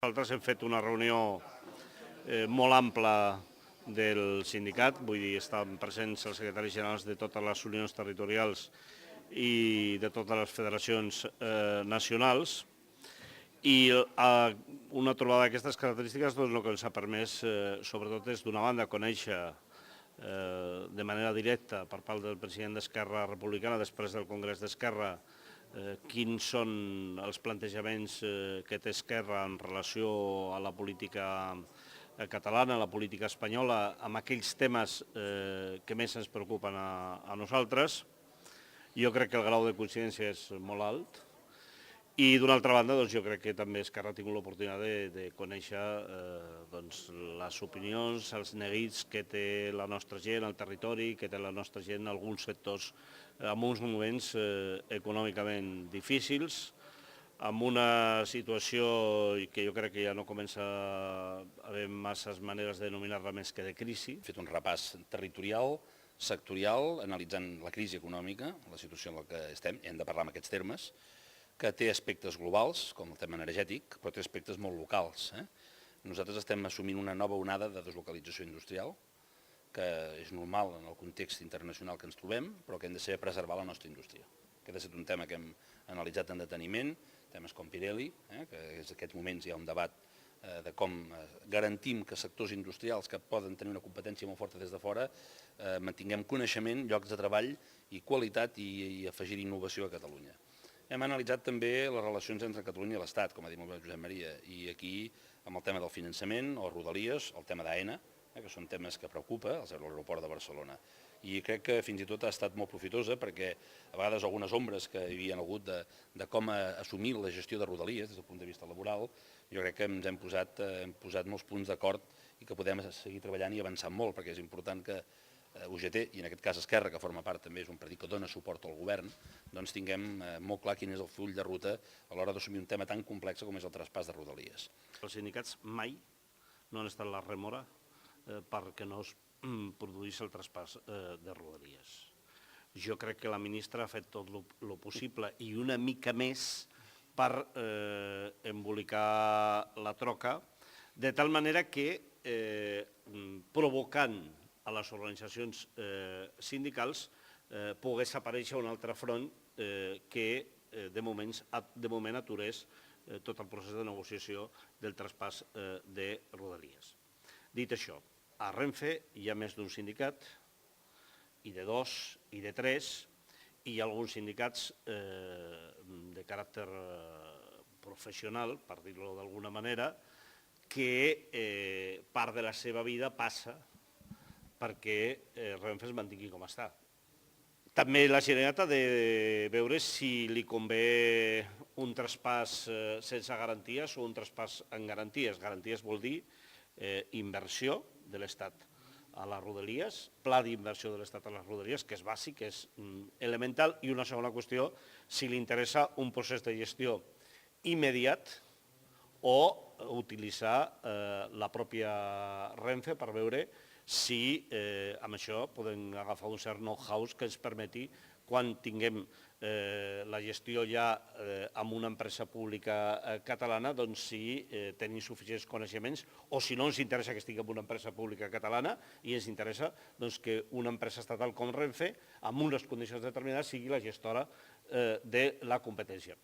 Nosaltres hem fet una reunió molt ampla del sindicat, vull dir, estan presents els secretaris generals de totes les unions territorials i de totes les federacions nacionals, i una trobada d'aquestes característiques el que ens ha permès sobretot és d'una banda conèixer de manera directa per part del president d'Esquerra Republicana després del Congrés d'Esquerra quins són els plantejaments que té Esquerra en relació a la política catalana, a la política espanyola, amb aquells temes que més ens preocupen a nosaltres. Jo crec que el grau de coincidència és molt alt. I d'una altra banda, jo crec que també Esquerra ha tingut l'oportunitat de conèixer les opinions, els neguits que té la nostra gent al territori, que té la nostra gent en alguns sectors en uns moments econòmicament difícils, amb una situació que jo crec que ja no comença a haver masses maneres de denominar-la més que de crisi. Hem fet un repàs territorial, sectorial, analitzant la crisi econòmica, la situació en la que estem, i hem de parlar en aquests termes, que té aspectes globals, com el tema energètic, però té aspectes molt locals. Nosaltres estem assumint una nova onada de deslocalització industrial, que és normal en el context internacional que ens trobem, però que hem de saber preservar la nostra indústria. Aquest ha estat un tema que hem analitzat en deteniment, temes com Pirelli, que en aquests moments hi ha un debat de com garantim que sectors industrials que poden tenir una competència molt forta des de fora mantinguem coneixement, llocs de treball i qualitat i afegir innovació a Catalunya. Hem analitzat també les relacions entre Catalunya i l'Estat, com ha dit molt bé Josep Maria, i aquí amb el tema del finançament, o Rodalies, el tema d'AENA, que són temes que preocupa, l'aeroport de Barcelona. I crec que fins i tot ha estat molt profitosa perquè a vegades algunes ombres que hi havia hagut de com assumir la gestió de Rodalies des del punt de vista laboral, jo crec que ens hem posat molts punts d'acord i que podem seguir treballant i avançant molt, perquè és important que UGT, i en aquest cas Esquerra, que forma part també és un partit que dona suport al govern, doncs tinguem molt clar quin és el full de ruta a l'hora d'assumir un tema tan complex com és el traspàs de Rodalies. Els sindicats mai no han estat la remora perquè no es produís el traspàs de Rodalies. Jo crec que la ministra ha fet tot el possible i una mica més per embolicar la troca, de tal manera que provocant a les organitzacions sindicals pogués aparèixer un altre front que de moment aturés tot el procés de negociació del traspàs de Rodalies. Dit això, a Renfe hi ha més d'un sindicat, i de dos, i de tres, i hi ha alguns sindicats de caràcter professional, per dir-ho d'alguna manera, que part de la seva vida passa perquè Renfe es mantingui com està. També la Generalitat ha de veure si li convé un traspàs sense garanties o un traspàs amb garanties. Garanties vol dir inversió de l'Estat a les Rodalies, pla d'inversió de l'Estat a les Rodalies, que és bàsic, que és elemental, i una segona qüestió, si li interessa un procés de gestió immediat o utilitzar la pròpia Renfe per veure si amb això podem agafar un cert know-how que ens permeti, quan tinguem la gestió ja amb una empresa pública catalana, doncs si tenim suficients coneixements, o si no ens interessa que estigui en una empresa pública catalana i ens interessa que una empresa estatal com Renfe, amb unes condicions determinades, sigui la gestora de la competència.